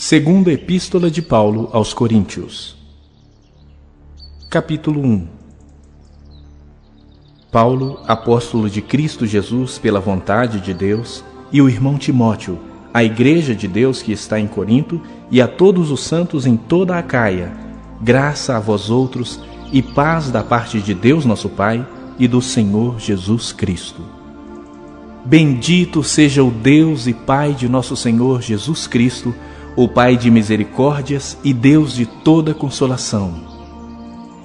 Segunda Epístola de Paulo aos Coríntios. Capítulo 1. Paulo, apóstolo de Cristo Jesus pela vontade de Deus, e o irmão Timóteo, à igreja de Deus que está em Corinto, e a todos os santos em toda a Acaia, graça a vós outros e paz da parte de Deus nosso Pai e do Senhor Jesus Cristo. Bendito seja o Deus e Pai de nosso Senhor Jesus Cristo, o Pai de misericórdias e Deus de toda consolação.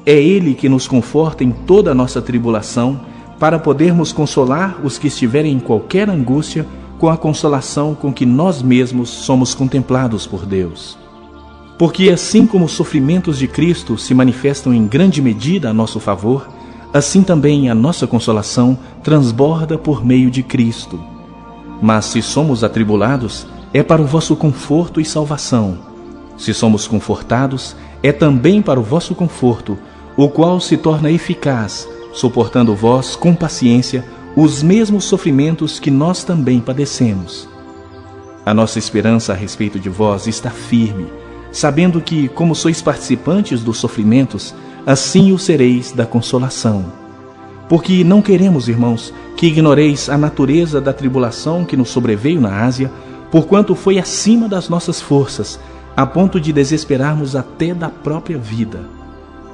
É Ele que nos conforta em toda a nossa tribulação, para podermos consolar os que estiverem em qualquer angústia com a consolação com que nós mesmos somos contemplados por Deus. Porque assim como os sofrimentos de Cristo se manifestam em grande medida a nosso favor, assim também a nossa consolação transborda por meio de Cristo. Mas se somos atribulados, é para o vosso conforto e salvação. Se somos confortados, é também para o vosso conforto, o qual se torna eficaz, suportando vós com paciência os mesmos sofrimentos que nós também padecemos. A nossa esperança a respeito de vós está firme, sabendo que, como sois participantes dos sofrimentos, assim o sereis da consolação. Porque não queremos, irmãos, que ignoreis a natureza da tribulação que nos sobreveio na Ásia, porquanto foi acima das nossas forças, a ponto de desesperarmos até da própria vida.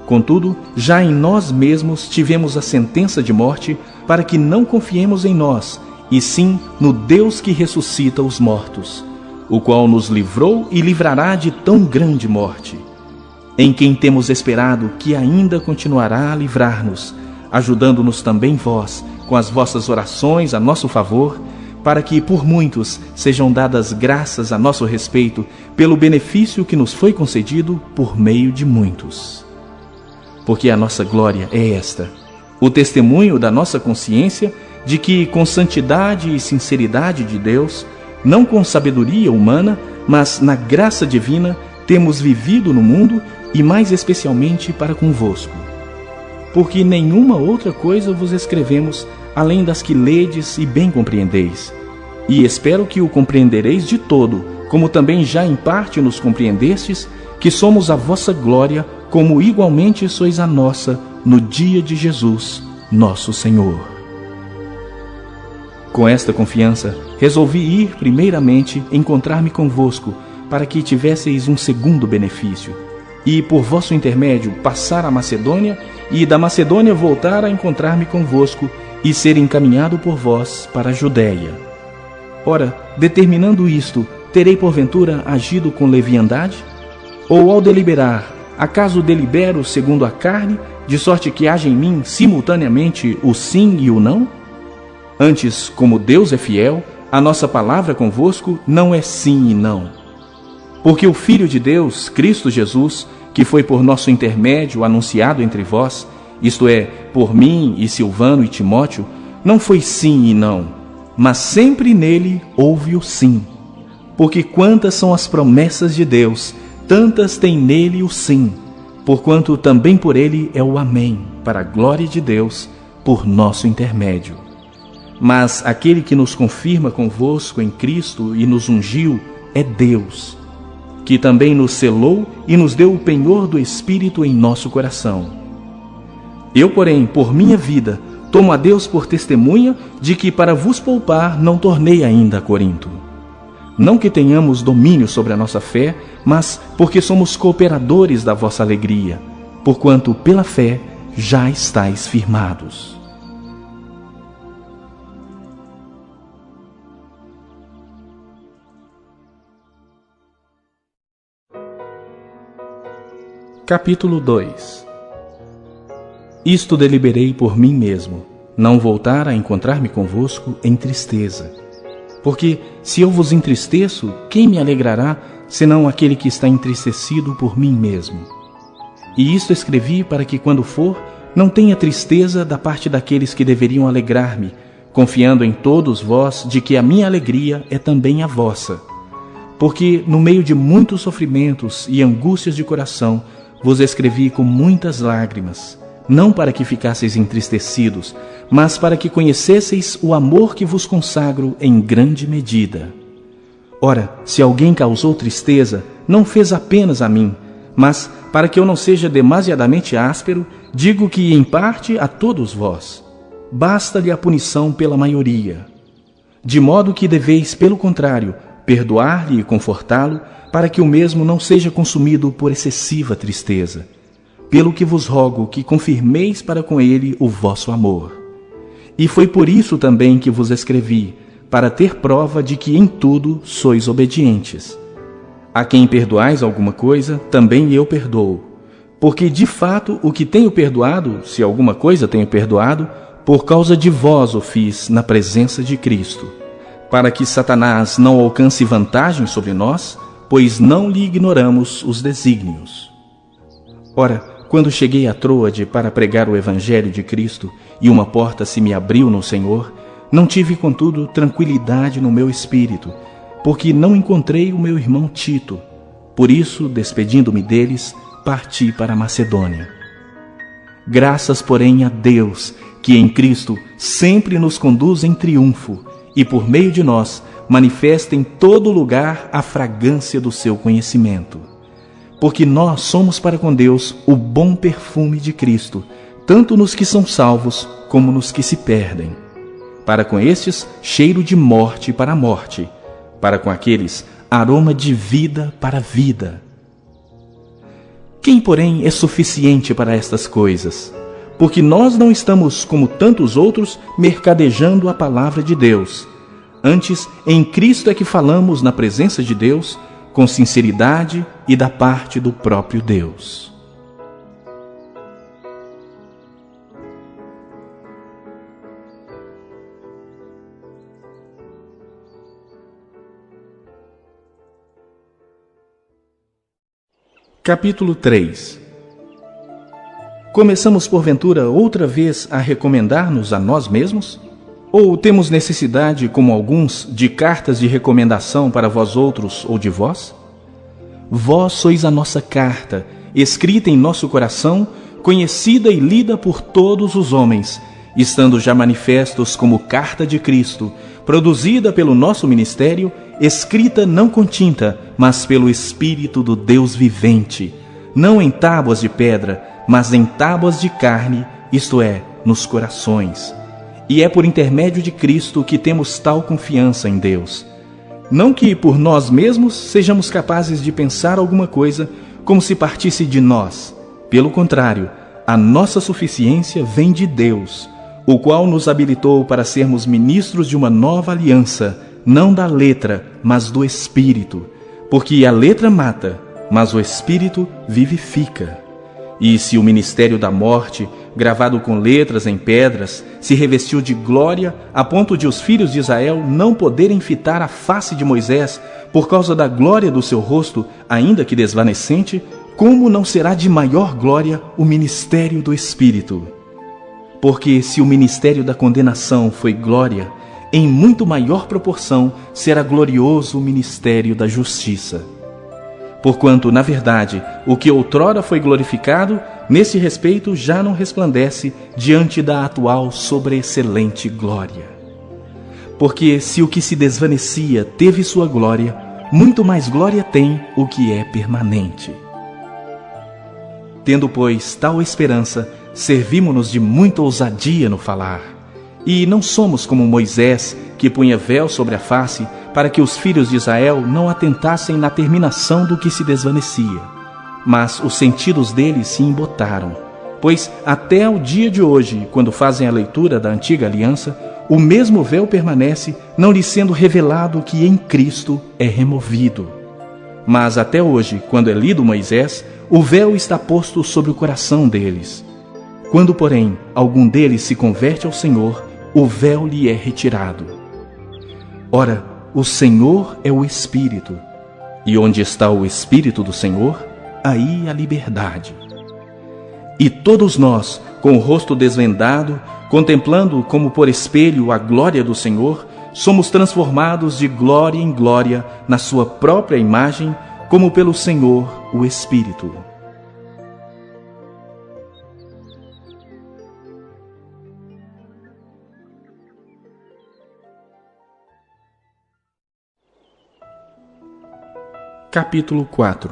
Contudo, já em nós mesmos tivemos a sentença de morte, para que não confiemos em nós, e sim no Deus que ressuscita os mortos, o qual nos livrou e livrará de tão grande morte, em quem temos esperado que ainda continuará a livrar-nos, ajudando-nos também vós, com as vossas orações a nosso favor, para que por muitos sejam dadas graças a nosso respeito, pelo benefício que nos foi concedido por meio de muitos. Porque a nossa glória é esta, o testemunho da nossa consciência de que, com santidade e sinceridade de Deus, não com sabedoria humana, mas na graça divina, temos vivido no mundo e mais especialmente para convosco. Porque nenhuma outra coisa vos escrevemos, além das que ledes e bem compreendeis. E espero que o compreendereis de todo, como também já em parte nos compreendestes, que somos a vossa glória, como igualmente sois a nossa, no dia de Jesus, nosso Senhor. Com esta confiança, resolvi ir primeiramente encontrar-me convosco, para que tivesseis um segundo benefício, e por vosso intermédio passar a Macedônia, e da Macedônia voltar a encontrar-me convosco, e ser encaminhado por vós para a Judéia. Ora, determinando isto, terei porventura agido com leviandade? Ou ao deliberar, acaso delibero segundo a carne, de sorte que haja em mim simultaneamente o sim e o não? Antes, como Deus é fiel, a nossa palavra convosco não é sim e não. Porque o Filho de Deus, Cristo Jesus, que foi por nosso intermédio anunciado entre vós, isto é, por mim e Silvano e Timóteo, não foi sim e não, mas sempre nele houve o sim. Porque quantas são as promessas de Deus, tantas tem nele o sim, porquanto também por ele é o amém, para a glória de Deus, por nosso intermédio. Mas aquele que nos confirma convosco em Cristo e nos ungiu é Deus, que também nos selou e nos deu o penhor do Espírito em nosso coração. Eu, porém, por minha vida, tomo a Deus por testemunha de que, para vos poupar, não tornei ainda a Corinto. Não que tenhamos domínio sobre a nossa fé, mas porque somos cooperadores da vossa alegria, porquanto, pela fé, já estáis firmados. Capítulo 2. Isto deliberei por mim mesmo, não voltar a encontrar-me convosco em tristeza. Porque, se eu vos entristeço, quem me alegrará, senão aquele que está entristecido por mim mesmo? E isto escrevi para que, quando for, não tenha tristeza da parte daqueles que deveriam alegrar-me, confiando em todos vós de que a minha alegria é também a vossa. Porque, no meio de muitos sofrimentos e angústias de coração, vos escrevi com muitas lágrimas, não para que ficasseis entristecidos, mas para que conhecesseis o amor que vos consagro em grande medida. Ora, se alguém causou tristeza, não fez apenas a mim, mas, para que eu não seja demasiadamente áspero, digo que, em parte, a todos vós. Basta-lhe a punição pela maioria. De modo que deveis, pelo contrário, perdoar-lhe e confortá-lo, para que o mesmo não seja consumido por excessiva tristeza. Pelo que vos rogo que confirmeis para com ele o vosso amor. E foi por isso também que vos escrevi, para ter prova de que em tudo sois obedientes. A quem perdoais alguma coisa, também eu perdoo. Porque de fato o que tenho perdoado, se alguma coisa tenho perdoado, por causa de vós o fiz na presença de Cristo, para que Satanás não alcance vantagem sobre nós, pois não lhe ignoramos os desígnios. Ora, quando cheguei a Troade para pregar o Evangelho de Cristo e uma porta se me abriu no Senhor, não tive, contudo, tranquilidade no meu espírito, porque não encontrei o meu irmão Tito. Por isso, despedindo-me deles, parti para a Macedônia. Graças, porém, a Deus, que em Cristo sempre nos conduz em triunfo e, por meio de nós, manifesta em todo lugar a fragrância do seu conhecimento. Porque nós somos para com Deus o bom perfume de Cristo, tanto nos que são salvos como nos que se perdem. Para com estes, cheiro de morte para a morte, para com aqueles, aroma de vida para a vida. Quem, porém, é suficiente para estas coisas? Porque nós não estamos, como tantos outros, mercadejando a palavra de Deus. Antes, em Cristo é que falamos na presença de Deus, com sinceridade e da parte do próprio Deus. Capítulo 3. Começamos porventura outra vez a recomendar-nos a nós mesmos? Ou temos necessidade, como alguns, de cartas de recomendação para vós outros ou de vós? Vós sois a nossa carta, escrita em nosso coração, conhecida e lida por todos os homens, estando já manifestos como carta de Cristo, produzida pelo nosso ministério, escrita não com tinta, mas pelo Espírito do Deus vivente, não em tábuas de pedra, mas em tábuas de carne, isto é, nos corações. E é por intermédio de Cristo que temos tal confiança em Deus. Não que por nós mesmos sejamos capazes de pensar alguma coisa como se partisse de nós. Pelo contrário, a nossa suficiência vem de Deus, o qual nos habilitou para sermos ministros de uma nova aliança, não da letra, mas do Espírito. Porque a letra mata, mas o Espírito vivifica. E se o ministério da morte, gravado com letras em pedras, se revestiu de glória a ponto de os filhos de Israel não poderem fitar a face de Moisés por causa da glória do seu rosto, ainda que desvanecente, como não será de maior glória o ministério do Espírito? Porque se o ministério da condenação foi glória, em muito maior proporção será glorioso o ministério da justiça. Porquanto, na verdade, o que outrora foi glorificado, nesse respeito já não resplandece diante da atual sobreexcelente glória. Porque se o que se desvanecia teve sua glória, muito mais glória tem o que é permanente. Tendo, pois, tal esperança, servimo-nos de muita ousadia no falar. E não somos como Moisés, que punha véu sobre a face, para que os filhos de Israel não atentassem na terminação do que se desvanecia. Mas os sentidos deles se embotaram, pois até ao dia de hoje, quando fazem a leitura da antiga aliança, o mesmo véu permanece, não lhe sendo revelado que em Cristo é removido. Mas até hoje, quando é lido Moisés, o véu está posto sobre o coração deles. Quando, porém, algum deles se converte ao Senhor, o véu lhe é retirado. Ora, o Senhor é o Espírito, e onde está o Espírito do Senhor, aí a liberdade. E todos nós, com o rosto desvendado, contemplando como por espelho a glória do Senhor, somos transformados de glória em glória na sua própria imagem, como pelo Senhor, o Espírito. Capítulo 4.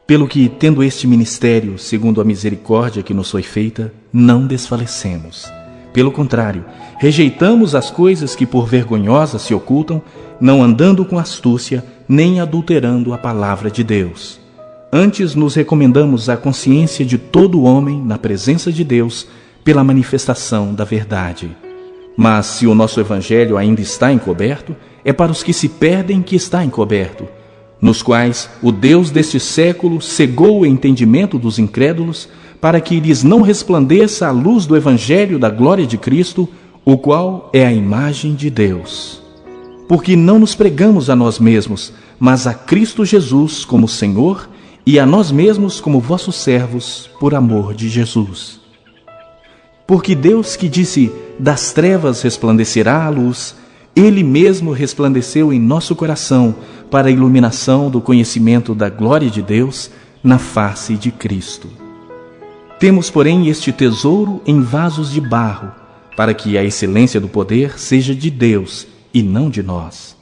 Pelo que, tendo este ministério, segundo a misericórdia que nos foi feita, não desfalecemos. Pelo contrário, rejeitamos as coisas que por vergonhosas se ocultam, não andando com astúcia, nem adulterando a palavra de Deus. Antes nos recomendamos à consciência de todo homem na presença de Deus, pela manifestação da verdade. Mas se o nosso evangelho ainda está encoberto, é para os que se perdem que está encoberto, nos quais o Deus deste século cegou o entendimento dos incrédulos, para que lhes não resplandeça a luz do evangelho da glória de Cristo, o qual é a imagem de Deus. Porque não nos pregamos a nós mesmos, mas a Cristo Jesus como Senhor, e a nós mesmos como vossos servos, por amor de Jesus. Porque Deus, que disse, das trevas resplandecerá a luz, Ele mesmo resplandeceu em nosso coração para a iluminação do conhecimento da glória de Deus na face de Cristo. Temos, porém, este tesouro em vasos de barro, para que a excelência do poder seja de Deus e não de nós.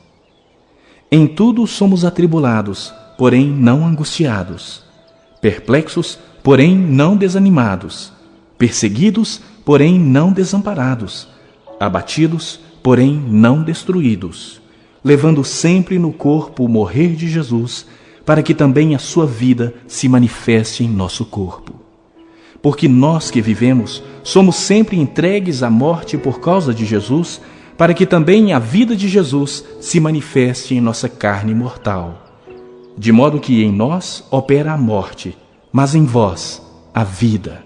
Em tudo somos atribulados, porém não angustiados, perplexos, porém não desanimados, perseguidos, porém não desamparados, abatidos, porém não destruídos, levando sempre no corpo o morrer de Jesus, para que também a sua vida se manifeste em nosso corpo. Porque nós que vivemos somos sempre entregues à morte por causa de Jesus, para que também a vida de Jesus se manifeste em nossa carne mortal. De modo que em nós opera a morte, mas em vós a vida.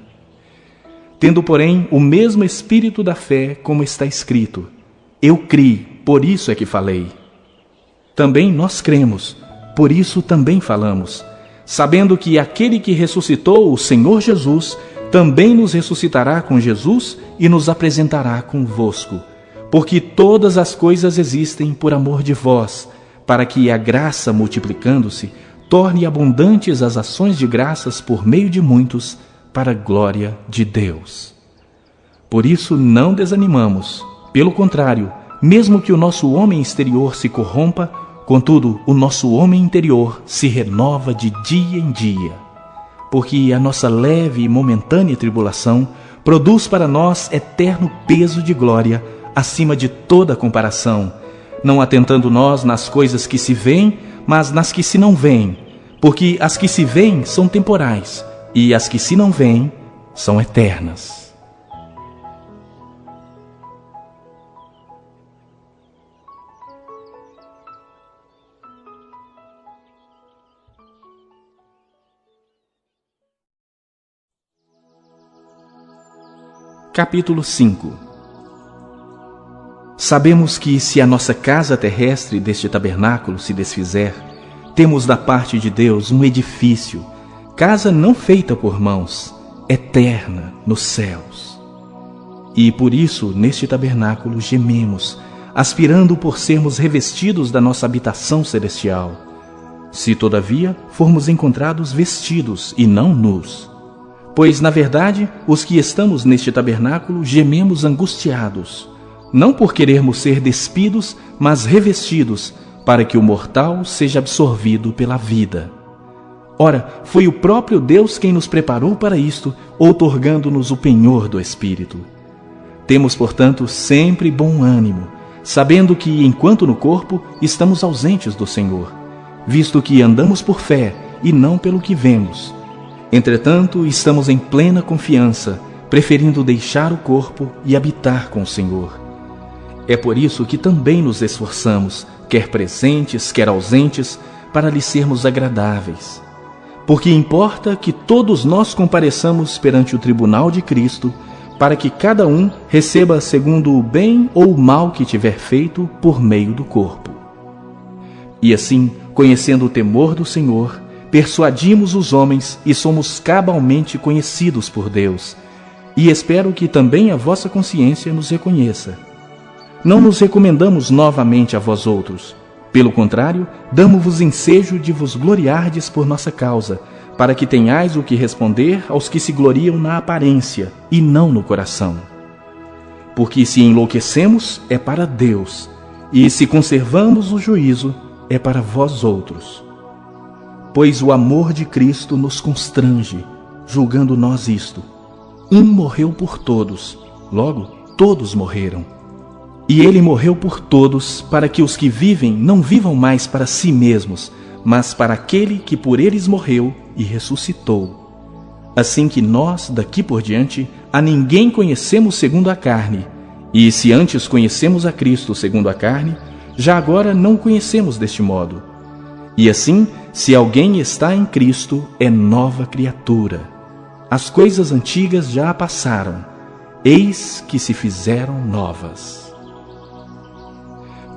Tendo, porém, o mesmo espírito da fé, como está escrito, eu criei, por isso é que falei. Também nós cremos, por isso também falamos, sabendo que aquele que ressuscitou o Senhor Jesus, também nos ressuscitará com Jesus e nos apresentará convosco. Porque todas as coisas existem por amor de vós, para que a graça, multiplicando-se, torne abundantes as ações de graças por meio de muitos, para a glória de Deus. Por isso não desanimamos, pelo contrário, mesmo que o nosso homem exterior se corrompa, contudo, o nosso homem interior se renova de dia em dia. Porque a nossa leve e momentânea tribulação produz para nós eterno peso de glória, acima de toda comparação, não atentando nós nas coisas que se veem, mas nas que se não veem, porque as que se veem são temporais, e as que se não veem são eternas. Capítulo 5. Sabemos que, se a nossa casa terrestre deste tabernáculo se desfizer, temos da parte de Deus um edifício, casa não feita por mãos, eterna nos céus. E por isso, neste tabernáculo, gememos, aspirando por sermos revestidos da nossa habitação celestial. Se, todavia, formos encontrados vestidos e não nus. Pois, na verdade, os que estamos neste tabernáculo gememos angustiados, não por querermos ser despidos, mas revestidos, para que o mortal seja absorvido pela vida. Ora, foi o próprio Deus quem nos preparou para isto, outorgando-nos o penhor do Espírito. Temos, portanto, sempre bom ânimo, sabendo que, enquanto no corpo, estamos ausentes do Senhor, visto que andamos por fé e não pelo que vemos. Entretanto, estamos em plena confiança, preferindo deixar o corpo e habitar com o Senhor. É por isso que também nos esforçamos, quer presentes, quer ausentes, para lhe sermos agradáveis. Porque importa que todos nós compareçamos perante o tribunal de Cristo, para que cada um receba segundo o bem ou o mal que tiver feito por meio do corpo. E assim, conhecendo o temor do Senhor, persuadimos os homens e somos cabalmente conhecidos por Deus, e espero que também a vossa consciência nos reconheça. Não nos recomendamos novamente a vós outros. Pelo contrário, damo-vos ensejo de vos gloriardes por nossa causa, para que tenhais o que responder aos que se gloriam na aparência e não no coração. Porque se enlouquecemos, é para Deus, e se conservamos o juízo, é para vós outros. Pois o amor de Cristo nos constrange, julgando nós isto: um morreu por todos, logo todos morreram. E ele morreu por todos, para que os que vivem não vivam mais para si mesmos, mas para aquele que por eles morreu e ressuscitou. Assim que nós, daqui por diante, a ninguém conhecemos segundo a carne, e se antes conhecemos a Cristo segundo a carne, já agora não o conhecemos deste modo. E assim, se alguém está em Cristo, é nova criatura. As coisas antigas já passaram, eis que se fizeram novas.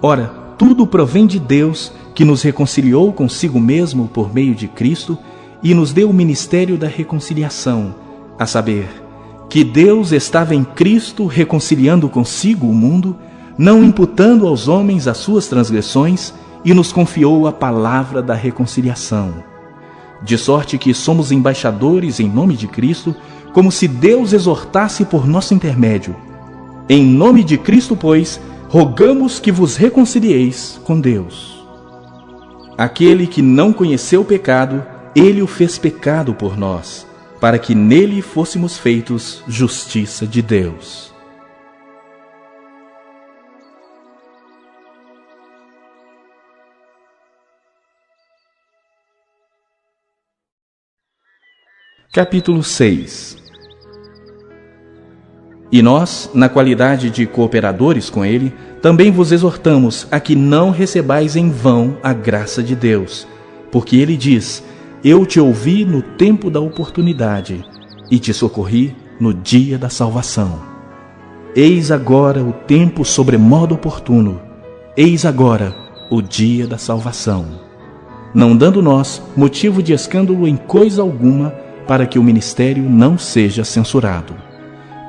Ora, tudo provém de Deus, que nos reconciliou consigo mesmo por meio de Cristo e nos deu o ministério da reconciliação, a saber, que Deus estava em Cristo reconciliando consigo o mundo, não imputando aos homens as suas transgressões, e nos confiou a palavra da reconciliação. De sorte que somos embaixadores em nome de Cristo, como se Deus exortasse por nosso intermédio. Em nome de Cristo, pois, rogamos que vos reconcilieis com Deus. Aquele que não conheceu o pecado, ele o fez pecado por nós, para que nele fôssemos feitos justiça de Deus. Capítulo 6. E nós, na qualidade de cooperadores com ele, também vos exortamos a que não recebais em vão a graça de Deus, porque ele diz: eu te ouvi no tempo da oportunidade, e te socorri no dia da salvação. Eis agora o tempo sobremodo oportuno, eis agora o dia da salvação. Não dando nós motivo de escândalo em coisa alguma, para que o ministério não seja censurado.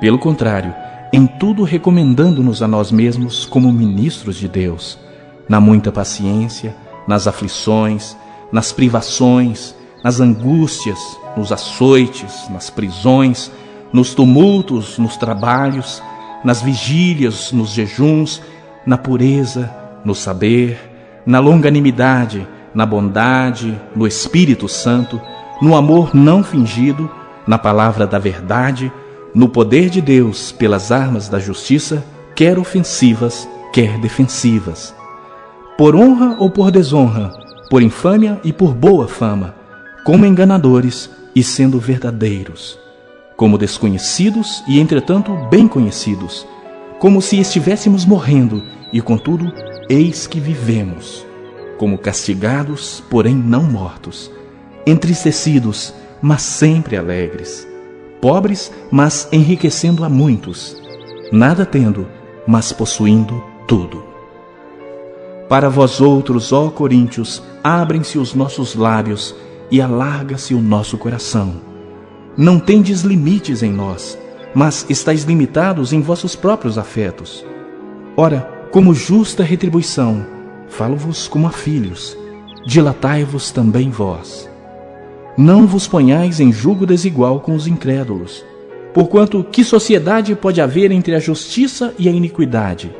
Pelo contrário, em tudo recomendando-nos a nós mesmos como ministros de Deus, na muita paciência, nas aflições, nas privações, nas angústias, nos açoites, nas prisões, nos tumultos, nos trabalhos, nas vigílias, nos jejuns, na pureza, no saber, na longanimidade, na bondade, no Espírito Santo, no amor não fingido, na palavra da verdade, no poder de Deus pelas armas da justiça, quer ofensivas, quer defensivas. Por honra ou por desonra, por infâmia e por boa fama, como enganadores e sendo verdadeiros, como desconhecidos e entretanto bem conhecidos, como se estivéssemos morrendo e contudo eis que vivemos, como castigados, porém não mortos, entristecidos, mas sempre alegres, pobres, mas enriquecendo a muitos, nada tendo, mas possuindo tudo. Para vós outros, ó coríntios, abrem-se os nossos lábios e alarga-se o nosso coração. Não tendes limites em nós, mas estáis limitados em vossos próprios afetos. Ora, como justa retribuição, falo-vos como a filhos, dilatai-vos também vós. Não vos ponhais em julgo desigual com os incrédulos, porquanto que sociedade pode haver entre a justiça e a iniquidade?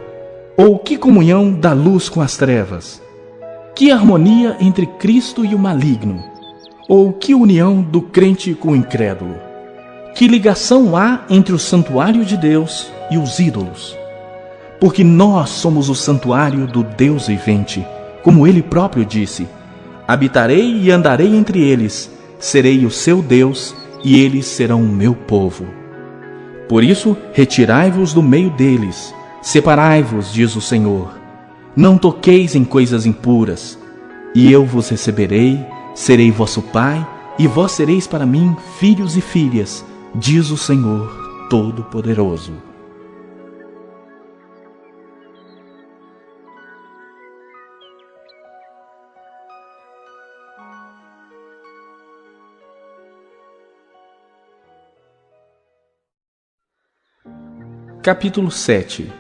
Ou que comunhão da luz com as trevas? Que harmonia entre Cristo e o maligno? Ou que união do crente com o incrédulo? Que ligação há entre o santuário de Deus e os ídolos? Porque nós somos o santuário do Deus vivente, como ele próprio disse: habitarei e andarei entre eles, serei o seu Deus, e eles serão o meu povo. Por isso, retirai-vos do meio deles, separai-vos, diz o Senhor. Não toqueis em coisas impuras, e eu vos receberei, serei vosso Pai, e vós sereis para mim filhos e filhas, diz o Senhor Todo-Poderoso. Capítulo 7.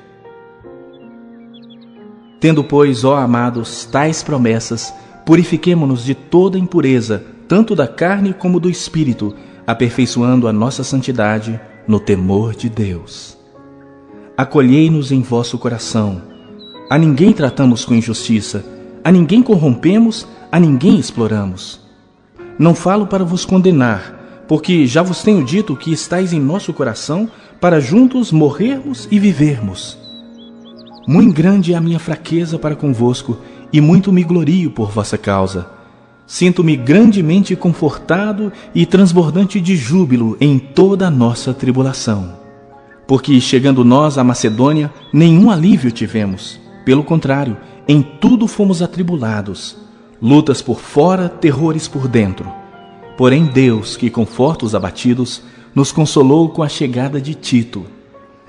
Tendo, pois, ó amados, tais promessas, purifiquemo-nos de toda impureza, tanto da carne como do espírito, aperfeiçoando a nossa santidade no temor de Deus. Acolhei-nos em vosso coração. A ninguém tratamos com injustiça, a ninguém corrompemos, a ninguém exploramos. Não falo para vos condenar, porque já vos tenho dito que estáis em nosso coração para juntos morrermos e vivermos. Muito grande é a minha fraqueza para convosco, e muito me glorio por vossa causa. Sinto-me grandemente confortado e transbordante de júbilo em toda a nossa tribulação. Porque, chegando nós à Macedônia, nenhum alívio tivemos. Pelo contrário, em tudo fomos atribulados. Lutas por fora, terrores por dentro. Porém Deus, que conforta os abatidos, nos consolou com a chegada de Tito.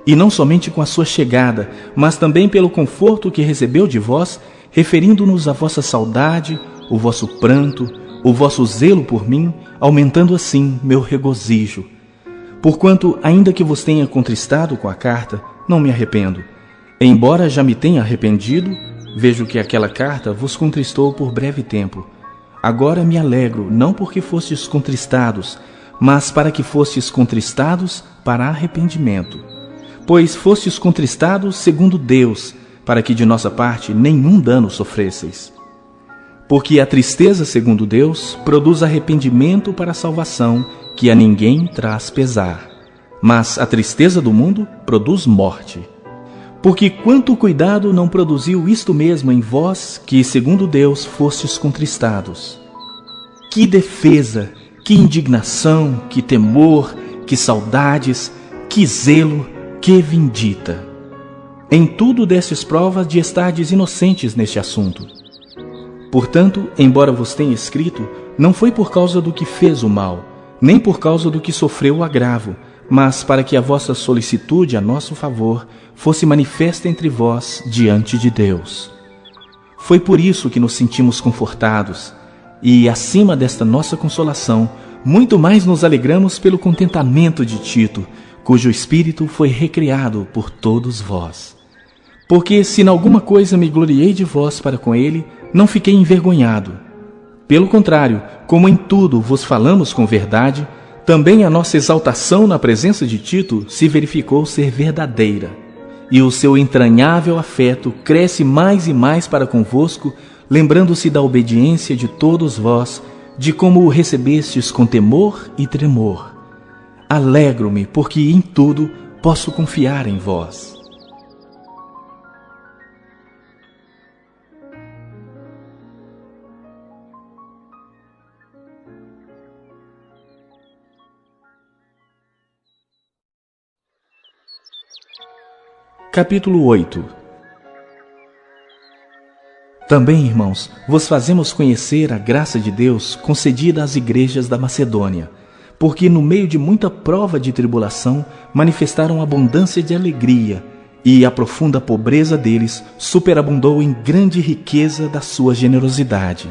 E não somente com a sua chegada, mas também pelo conforto que recebeu de vós, referindo-nos à vossa saudade, o vosso pranto, o vosso zelo por mim, aumentando assim meu regozijo. Porquanto, ainda que vos tenha contristado com a carta, não me arrependo. Embora já me tenha arrependido, vejo que aquela carta vos contristou por breve tempo. Agora me alegro, não porque fostes contristados, mas para que fostes contristados para arrependimento. Pois fostes contristados segundo Deus, para que de nossa parte nenhum dano sofresseis. Porque a tristeza segundo Deus produz arrependimento para a salvação, que a ninguém traz pesar. Mas a tristeza do mundo produz morte. Porque quanto cuidado não produziu isto mesmo em vós, que segundo Deus fostes contristados. Que defesa, que indignação, que temor, que saudades, que zelo, que vindita. Em tudo destes provas de estardes inocentes neste assunto. Portanto, embora vos tenha escrito, não foi por causa do que fez o mal, nem por causa do que sofreu o agravo, mas para que a vossa solicitude a nosso favor fosse manifesta entre vós diante de Deus. Foi por isso que nos sentimos confortados, e acima desta nossa consolação, muito mais nos alegramos pelo contentamento de Tito, cujo espírito foi recriado por todos vós. Porque se em alguma coisa me gloriei de vós para com ele, não fiquei envergonhado. Pelo contrário, como em tudo vos falamos com verdade, também a nossa exaltação na presença de Tito se verificou ser verdadeira, e o seu entranhável afeto cresce mais e mais para convosco, lembrando-se da obediência de todos vós, de como o recebestes com temor e tremor. Alegro-me, porque em tudo posso confiar em vós. Capítulo 8. Também, irmãos, vos fazemos conhecer a graça de Deus concedida às igrejas da Macedônia, porque no meio de muita prova de tribulação manifestaram abundância de alegria, e a profunda pobreza deles superabundou em grande riqueza da sua generosidade.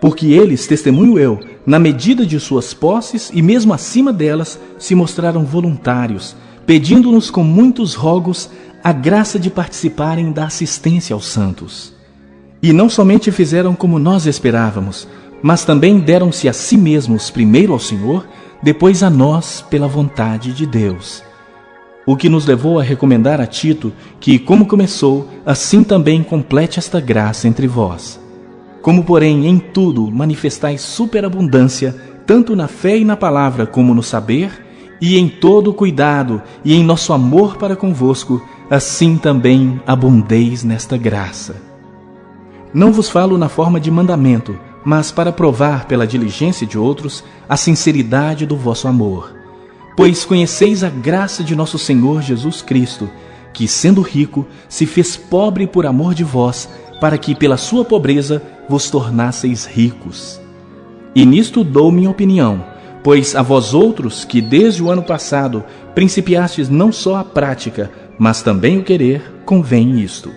Porque eles, testemunho eu, na medida de suas posses e mesmo acima delas, se mostraram voluntários, pedindo-nos com muitos rogos a graça de participarem da assistência aos santos. E não somente fizeram como nós esperávamos, mas também deram-se a si mesmos primeiro ao Senhor, depois a nós pela vontade de Deus. O que nos levou a recomendar a Tito que, como começou, assim também complete esta graça entre vós. Como, porém, em tudo manifestais superabundância, tanto na fé e na palavra como no saber, e em todo cuidado e em nosso amor para convosco, assim também abundeis nesta graça. Não vos falo na forma de mandamento, mas para provar pela diligência de outros a sinceridade do vosso amor. Pois conheceis a graça de nosso Senhor Jesus Cristo, que, sendo rico, se fez pobre por amor de vós, para que pela sua pobreza vos tornasseis ricos. E nisto dou minha opinião, pois a vós outros, que desde o ano passado principiastes não só a prática, mas também o querer, convém isto.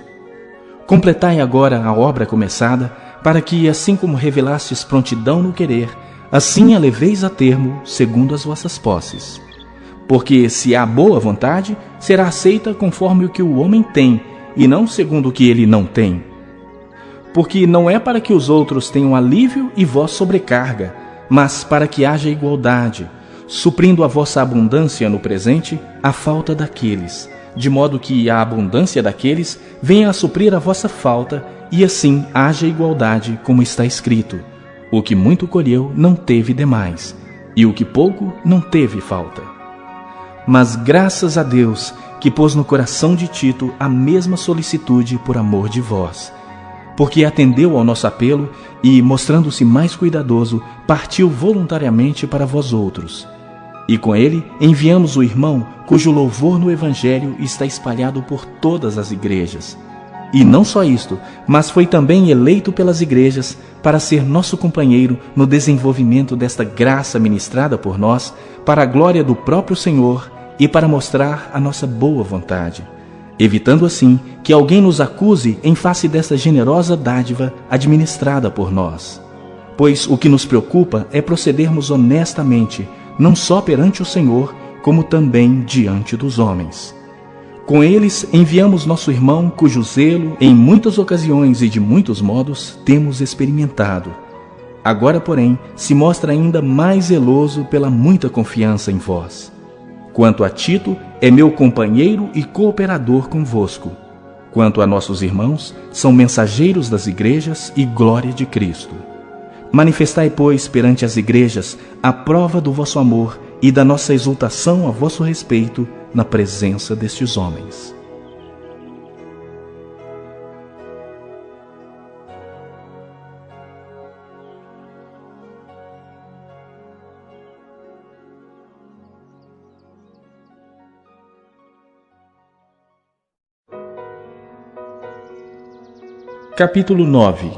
Completai agora a obra começada, para que, assim como revelastes prontidão no querer, assim a leveis a termo, segundo as vossas posses. Porque, se há boa vontade, será aceita conforme o que o homem tem, e não segundo o que ele não tem. Porque não é para que os outros tenham alívio e vós sobrecarga, mas para que haja igualdade, suprindo a vossa abundância no presente a falta daqueles, de modo que a abundância daqueles venha a suprir a vossa falta, e assim haja igualdade, como está escrito: o que muito colheu não teve demais, e o que pouco não teve falta. Mas graças a Deus, que pôs no coração de Tito a mesma solicitude por amor de vós, porque atendeu ao nosso apelo e, mostrando-se mais cuidadoso, partiu voluntariamente para vós outros. E com ele enviamos o irmão, cujo louvor no Evangelho está espalhado por todas as igrejas. E não só isto, mas foi também eleito pelas igrejas para ser nosso companheiro no desenvolvimento desta graça ministrada por nós, para a glória do próprio Senhor e para mostrar a nossa boa vontade, evitando assim que alguém nos acuse em face desta generosa dádiva administrada por nós. Pois o que nos preocupa é procedermos honestamente, não só perante o Senhor, como também diante dos homens. Com eles enviamos nosso irmão, cujo zelo, em muitas ocasiões e de muitos modos, temos experimentado. Agora, porém, se mostra ainda mais zeloso pela muita confiança em vós. Quanto a Tito, é meu companheiro e cooperador convosco. Quanto a nossos irmãos, são mensageiros das igrejas e glória de Cristo. Manifestai, pois, perante as igrejas a prova do vosso amor e da nossa exultação a vosso respeito na presença destes homens. Capítulo 9.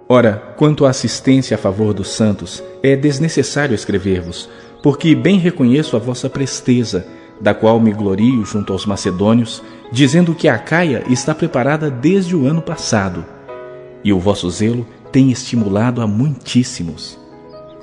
Ora, quanto à assistência a favor dos santos, é desnecessário escrever-vos, porque bem reconheço a vossa presteza, da qual me glorio junto aos macedônios, dizendo que a Acaia está preparada desde o ano passado, e o vosso zelo tem estimulado a muitíssimos.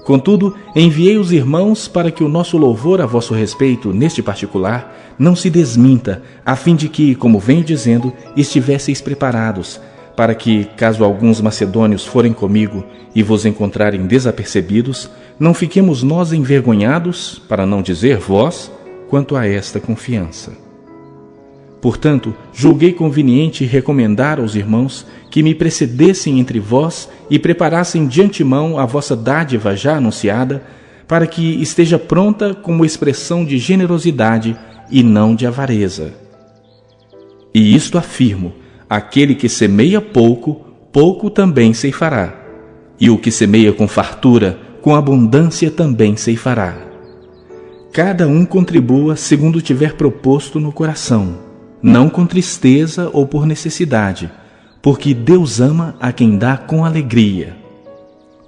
Contudo, enviei os irmãos para que o nosso louvor a vosso respeito, neste particular, não se desminta, a fim de que, como venho dizendo, estivesseis preparados, para que, caso alguns macedônios forem comigo e vos encontrarem desapercebidos, não fiquemos nós envergonhados, para não dizer vós, quanto a esta confiança. Portanto, julguei conveniente recomendar aos irmãos que me precedessem entre vós e preparassem de antemão a vossa dádiva já anunciada, para que esteja pronta como expressão de generosidade e não de avareza. E isto afirmo: aquele que semeia pouco, pouco também ceifará, e o que semeia com fartura, com abundância também ceifará. Cada um contribua segundo tiver proposto no coração, não com tristeza ou por necessidade, porque Deus ama a quem dá com alegria.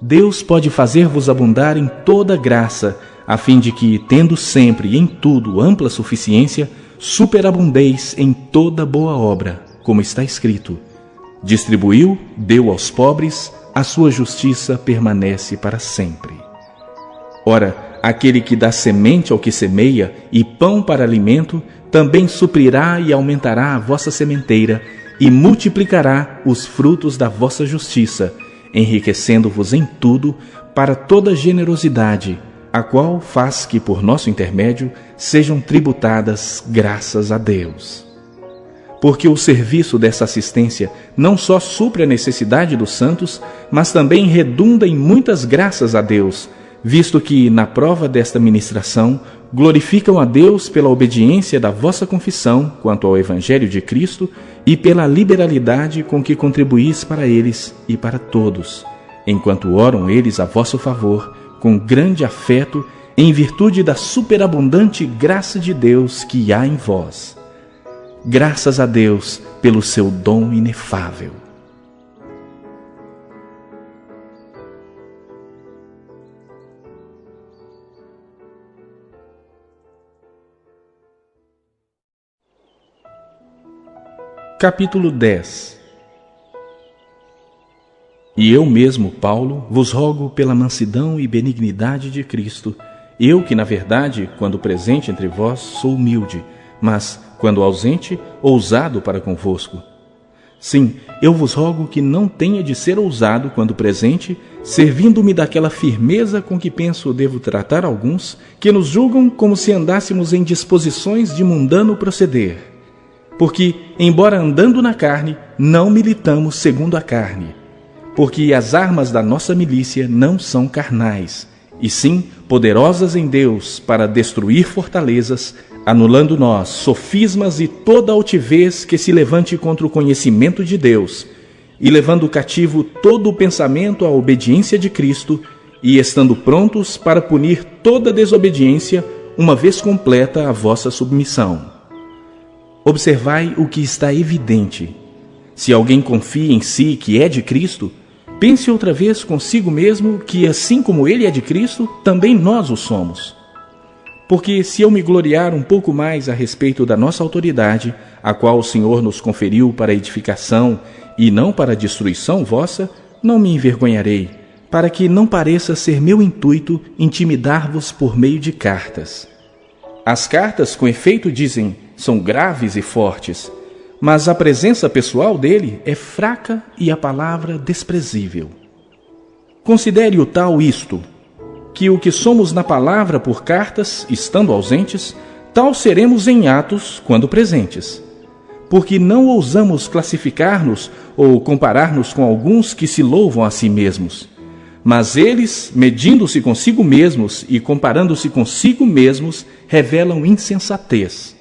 Deus pode fazer-vos abundar em toda graça, a fim de que, tendo sempre e em tudo ampla suficiência, superabundeis em toda boa obra, como está escrito: distribuiu, deu aos pobres, a sua justiça permanece para sempre. Ora, aquele que dá semente ao que semeia e pão para alimento, também suprirá e aumentará a vossa sementeira e multiplicará os frutos da vossa justiça, enriquecendo-vos em tudo para toda generosidade, a qual faz que, por nosso intermédio, sejam tributadas graças a Deus. Porque o serviço dessa assistência não só supre a necessidade dos santos, mas também redunda em muitas graças a Deus, visto que, na prova desta ministração, glorificam a Deus pela obediência da vossa confissão quanto ao Evangelho de Cristo e pela liberalidade com que contribuís para eles e para todos, enquanto oram eles a vosso favor, com grande afeto, em virtude da superabundante graça de Deus que há em vós. Graças a Deus pelo seu dom inefável. Capítulo 10. E eu mesmo, Paulo, vos rogo pela mansidão e benignidade de Cristo, eu que, na verdade, quando presente entre vós, sou humilde, mas, quando ausente, ousado para convosco. Sim, eu vos rogo que não tenha de ser ousado quando presente, servindo-me daquela firmeza com que penso devo tratar alguns, que nos julgam como se andássemos em disposições de mundano proceder. Porque, embora andando na carne, não militamos segundo a carne. Porque as armas da nossa milícia não são carnais, e sim poderosas em Deus para destruir fortalezas, anulando nós sofismas e toda altivez que se levante contra o conhecimento de Deus, e levando cativo todo o pensamento à obediência de Cristo, e estando prontos para punir toda desobediência, uma vez completa a vossa submissão. Observai o que está evidente. Se alguém confia em si que é de Cristo, pense outra vez consigo mesmo que, assim como ele é de Cristo, também nós o somos. Porque se eu me gloriar um pouco mais a respeito da nossa autoridade, a qual o Senhor nos conferiu para edificação e não para destruição vossa, não me envergonharei, para que não pareça ser meu intuito intimidar-vos por meio de cartas. As cartas, com efeito, dizem, são graves e fortes, mas a presença pessoal dele é fraca e a palavra desprezível. Considere o tal isto, que o que somos na palavra por cartas, estando ausentes, tal seremos em atos quando presentes. Porque não ousamos classificar-nos ou comparar-nos com alguns que se louvam a si mesmos. Mas eles, medindo-se consigo mesmos e comparando-se consigo mesmos, revelam insensatez.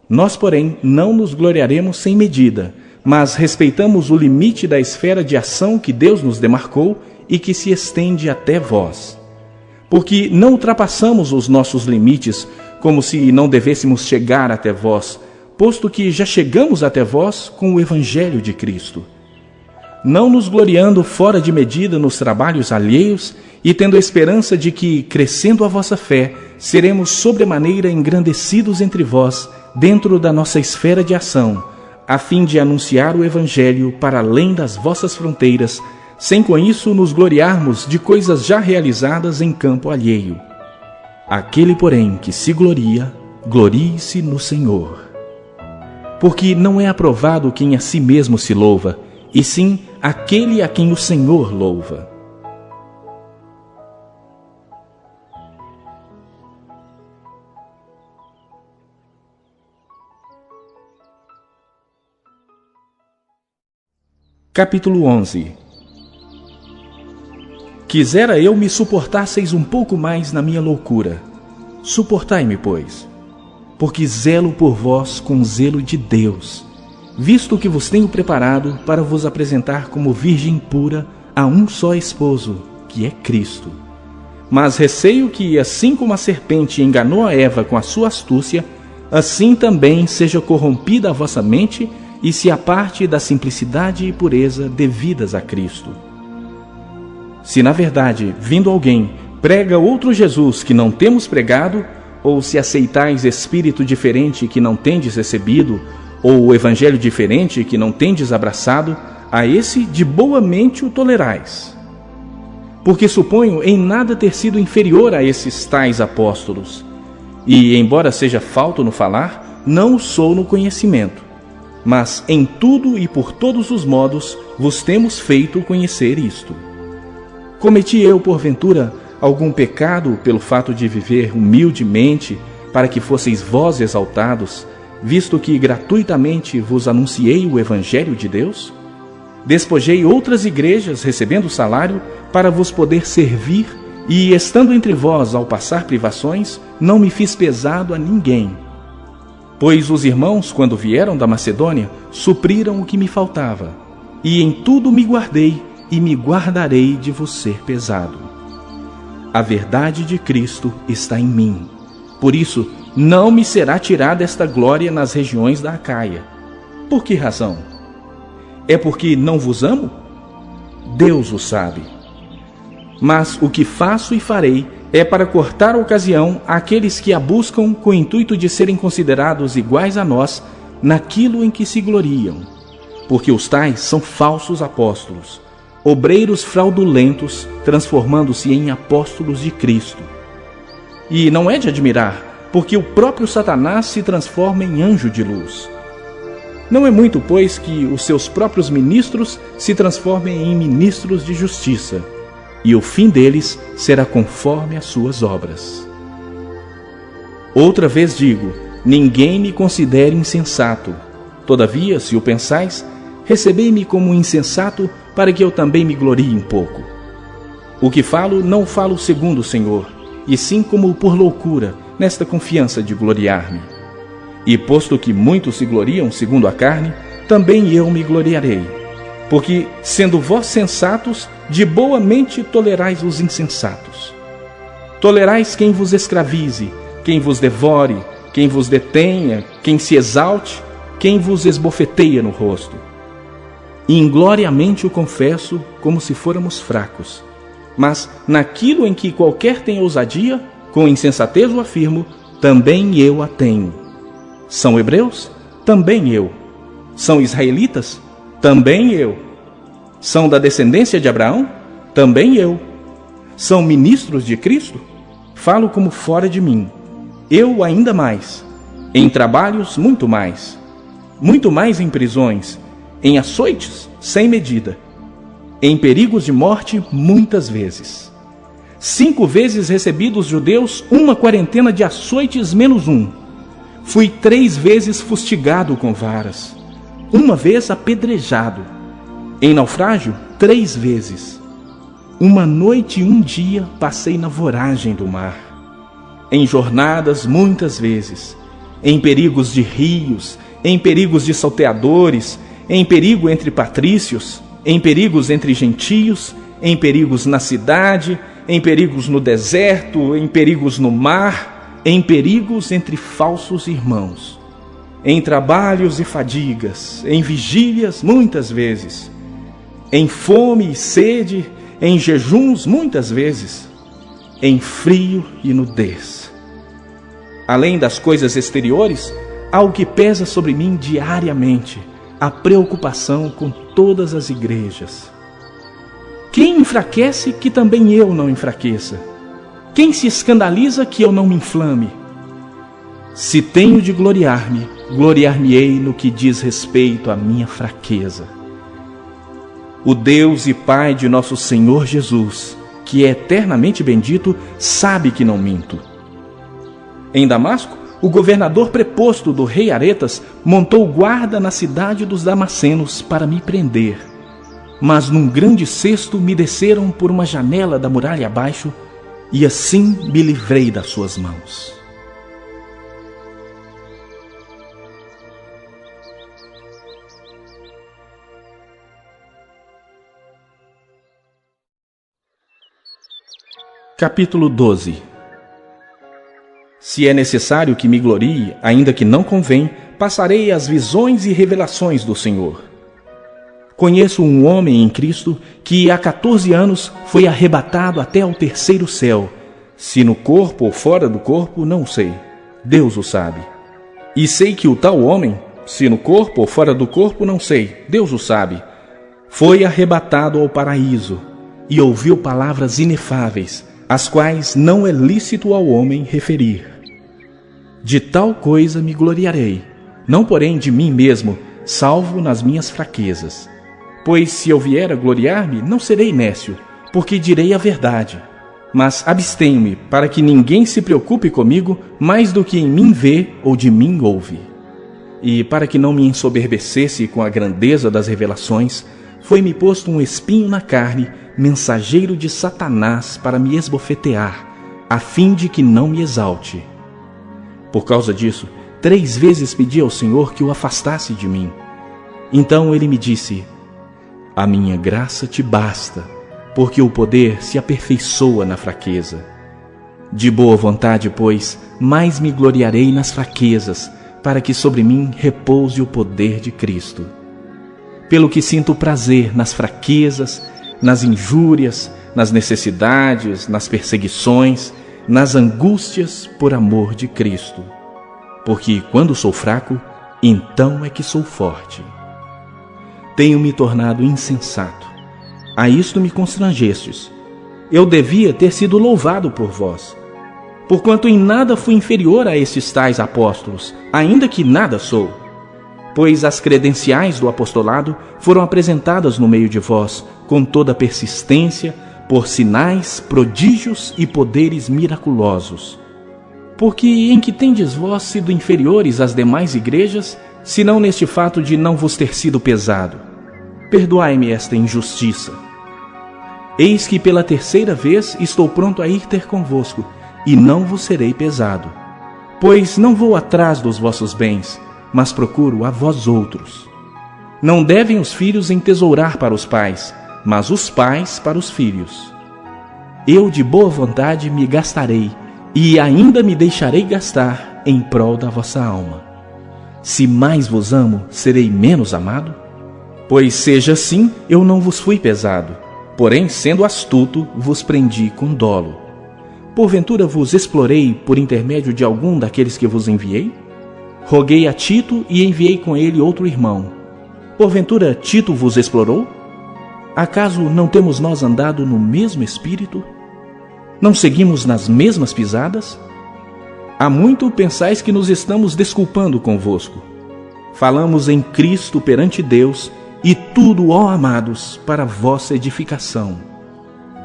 Nós, porém, não nos gloriaremos sem medida, mas respeitamos o limite da esfera de ação que Deus nos demarcou e que se estende até vós. Porque não ultrapassamos os nossos limites, como se não devêssemos chegar até vós, posto que já chegamos até vós com o Evangelho de Cristo. Não nos gloriando fora de medida nos trabalhos alheios e tendo a esperança de que, crescendo a vossa fé, seremos sobremaneira engrandecidos entre vós, dentro da nossa esfera de ação, a fim de anunciar o Evangelho para além das vossas fronteiras, sem com isso nos gloriarmos de coisas já realizadas em campo alheio. Aquele, porém, que se gloria, glorie-se no Senhor. Porque não é aprovado quem a si mesmo se louva, e sim aquele a quem o Senhor louva. Capítulo 11. Quisera eu me suportasseis um pouco mais na minha loucura. Suportai-me, pois, porque zelo por vós com zelo de Deus, visto que vos tenho preparado para vos apresentar como virgem pura a um só esposo, que é Cristo. Mas receio que, assim como a serpente enganou a Eva com a sua astúcia, assim também seja corrompida a vossa mente e se aparte da simplicidade e pureza devidas a Cristo. Se na verdade, vindo alguém, prega outro Jesus que não temos pregado, ou se aceitais espírito diferente que não tendes recebido, ou o evangelho diferente que não tendes abraçado, a esse de boa mente o tolerais. Porque suponho em nada ter sido inferior a esses tais apóstolos, e, embora seja falto no falar, não o sou no conhecimento. Mas em tudo e por todos os modos vos temos feito conhecer isto. Cometi eu, porventura, algum pecado pelo fato de viver humildemente, para que fosseis vós exaltados, visto que gratuitamente vos anunciei o Evangelho de Deus? Despojei outras igrejas, recebendo salário, para vos poder servir, e, estando entre vós ao passar privações, não me fiz pesado a ninguém. Pois os irmãos, quando vieram da Macedônia, supriram o que me faltava, e em tudo me guardei e me guardarei de vos ser pesado. A verdade de Cristo está em mim. Por isso, não me será tirada esta glória nas regiões da Acaia. Por que razão? É porque não vos amo? Deus o sabe. Mas o que faço e farei é para cortar a ocasião àqueles que a buscam com o intuito de serem considerados iguais a nós naquilo em que se gloriam. Porque os tais são falsos apóstolos, obreiros fraudulentos, transformando-se em apóstolos de Cristo. E não é de admirar, porque o próprio Satanás se transforma em anjo de luz. Não é muito, pois, que os seus próprios ministros se transformem em ministros de justiça, e o fim deles será conforme as suas obras. Outra vez digo, ninguém me considere insensato. Todavia, se o pensais, recebei-me como insensato, para que eu também me glorie um pouco. O que falo, não falo segundo o Senhor, e sim como por loucura, nesta confiança de gloriar-me. E posto que muitos se gloriam segundo a carne, também eu me gloriarei. Porque, sendo vós sensatos, de boa mente tolerais os insensatos. Tolerais quem vos escravize, quem vos devore, quem vos detenha, quem se exalte, quem vos esbofeteia no rosto. E ingloriamente o confesso, como se fôramos fracos. Mas, naquilo em que qualquer tem ousadia, com insensatez o afirmo, também eu a tenho. São hebreus? Também eu. São israelitas? Também eu. São da descendência de Abraão? Também eu. São ministros de Cristo? Falo como fora de mim. Eu ainda mais. Em trabalhos, muito mais. Muito mais em prisões, em açoites, sem medida. Em perigos de morte, muitas vezes. 5 vezes recebi dos judeus 1/40 de açoites menos 1. Fui 3 vezes fustigado com varas. 1 vez apedrejado. Em naufrágio, 3 vezes. 1 noite e 1 dia passei na voragem do mar. Em jornadas, muitas vezes. Em perigos de rios, em perigos de salteadores, em perigo entre patrícios, em perigos entre gentios, em perigos na cidade, em perigos no deserto, em perigos no mar, em perigos entre falsos irmãos, em trabalhos e fadigas, em vigílias muitas vezes, em fome e sede, em jejuns muitas vezes, em frio e nudez. Além das coisas exteriores, há o que pesa sobre mim diariamente, a preocupação com todas as igrejas. Quem enfraquece, que também eu não enfraqueça? Quem se escandaliza, que eu não me inflame? Se tenho de gloriar-me, gloriar-me-ei no que diz respeito à minha fraqueza. O Deus e Pai de nosso Senhor Jesus, que é eternamente bendito, sabe que não minto. Em Damasco, o governador preposto do rei Aretas montou guarda na cidade dos Damascenos para me prender. Mas num grande cesto me desceram por uma janela da muralha abaixo, e assim me livrei das suas mãos. Capítulo 12. Se é necessário que me glorie, ainda que não convém, passarei as visões e revelações do Senhor. Conheço um homem em Cristo que há 14 anos foi arrebatado até ao 3º céu. Se no corpo ou fora do corpo, não sei. Deus o sabe. E sei que o tal homem, se no corpo ou fora do corpo, não sei. Deus o sabe. Foi arrebatado ao paraíso e ouviu palavras inefáveis, as quais não é lícito ao homem referir. De tal coisa me gloriarei, não porém de mim mesmo, salvo nas minhas fraquezas. Pois se eu vier a gloriar-me, não serei nécio, porque direi a verdade. Mas abstenho-me, para que ninguém se preocupe comigo mais do que em mim vê ou de mim ouve. E para que não me ensoberbecesse com a grandeza das revelações, foi-me posto um espinho na carne, mensageiro de Satanás para me esbofetear, a fim de que não me exalte. Por causa disso, 3 vezes pedi ao Senhor que o afastasse de mim. Então ele me disse: a minha graça te basta, porque o poder se aperfeiçoa na fraqueza. De boa vontade, pois, mais me gloriarei nas fraquezas, para que sobre mim repouse o poder de Cristo. Pelo que sinto prazer nas fraquezas, nas injúrias, nas necessidades, nas perseguições, nas angústias por amor de Cristo. Porque quando sou fraco, então é que sou forte. Tenho me tornado insensato. A isto me constrangestes. Eu devia ter sido louvado por vós. Porquanto em nada fui inferior a estes tais apóstolos, ainda que nada sou. pois as credenciais do apostolado foram apresentadas no meio de vós, com toda persistência, por sinais, prodígios e poderes miraculosos. Porque em que tendes vós sido inferiores às demais igrejas, senão neste fato de não vos ter sido pesado? Perdoai-me esta injustiça. Eis que pela terceira vez estou pronto a ir ter convosco, e não vos serei pesado. Pois não vou atrás dos vossos bens, mas procuro a vós outros. Não devem os filhos entesourar para os pais, mas os pais para os filhos. Eu de boa vontade me gastarei, e ainda me deixarei gastar em prol da vossa alma. Se mais vos amo, serei menos amado? Pois seja assim, eu não vos fui pesado, porém, sendo astuto, vos prendi com dolo. Porventura vos explorei por intermédio de algum daqueles que vos enviei? Roguei a Tito e enviei com ele outro irmão. Porventura Tito vos explorou? Acaso não temos nós andado no mesmo espírito? Não seguimos nas mesmas pisadas? Há muito pensais que nos estamos desculpando convosco. Falamos em Cristo perante Deus, e tudo, ó amados, para vossa edificação.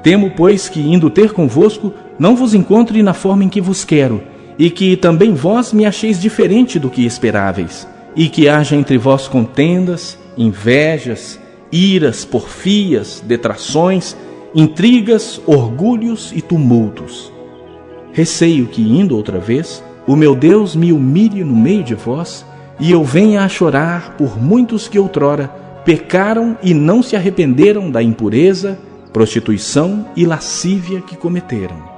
Temo, pois, que indo ter convosco, não vos encontre na forma em que vos quero, e que também vós me acheis diferente do que esperáveis, e que haja entre vós contendas, invejas, iras, porfias, detrações, intrigas, orgulhos e tumultos. Receio que, indo outra vez, o meu Deus me humilhe no meio de vós, e eu venha a chorar por muitos que outrora pecaram e não se arrependeram da impureza, prostituição e lascívia que cometeram.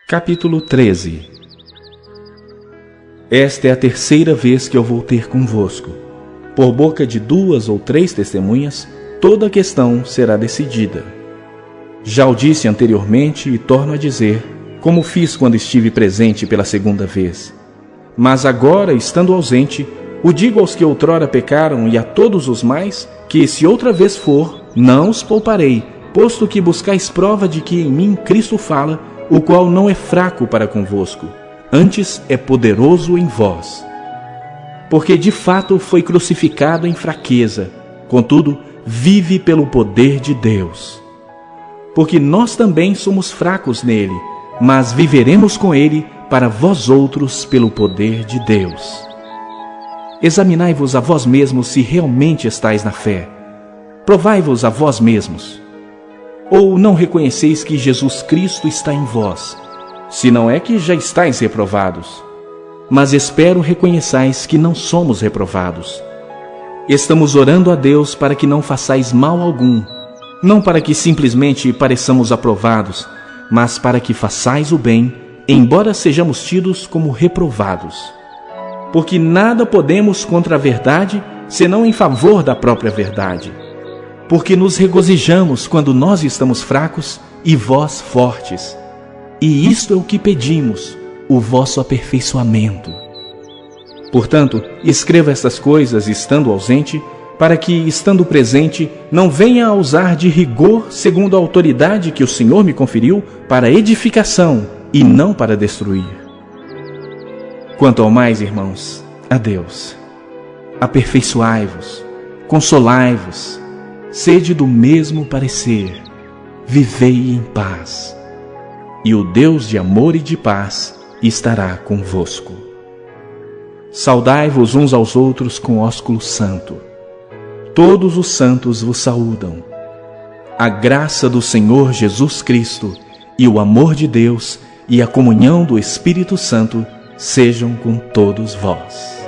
Capítulo 13. Esta é a terceira vez que eu vou ter convosco. Por boca de 2 ou 3 testemunhas, toda a questão será decidida. Já o disse anteriormente e torno a dizer, como fiz quando estive presente pela segunda vez. Mas agora, estando ausente, o digo aos que outrora pecaram e a todos os mais, que se outra vez for, não os pouparei, posto que buscais prova de que em mim Cristo fala, o qual não é fraco para convosco, antes é poderoso em vós. Porque de fato foi crucificado em fraqueza, contudo, vive pelo poder de Deus. Porque nós também somos fracos nele, mas viveremos com ele para vós outros pelo poder de Deus. Examinai-vos a vós mesmos se realmente estáis na fé. Provai-vos a vós mesmos. Ou não reconheceis que Jesus Cristo está em vós, se não é que já estáis reprovados? Mas espero reconheçais que não somos reprovados. Estamos orando a Deus para que não façais mal algum, não para que simplesmente pareçamos aprovados, mas para que façais o bem, embora sejamos tidos como reprovados. Porque nada podemos contra a verdade, senão em favor da própria verdade. Porque nos regozijamos quando nós estamos fracos e vós fortes. E isto é o que pedimos, o vosso aperfeiçoamento. Portanto, escreva estas coisas estando ausente, para que, estando presente, não venha a usar de rigor segundo a autoridade que o Senhor me conferiu para edificação e não para destruir. Quanto ao mais, irmãos, a Deus. Aperfeiçoai-vos, consolai-vos, sede do mesmo parecer, vivei em paz, e o Deus de amor e de paz estará convosco. Saudai-vos uns aos outros com ósculo santo. Todos os santos vos saúdam. A graça do Senhor Jesus Cristo e o amor de Deus e a comunhão do Espírito Santo sejam com todos vós.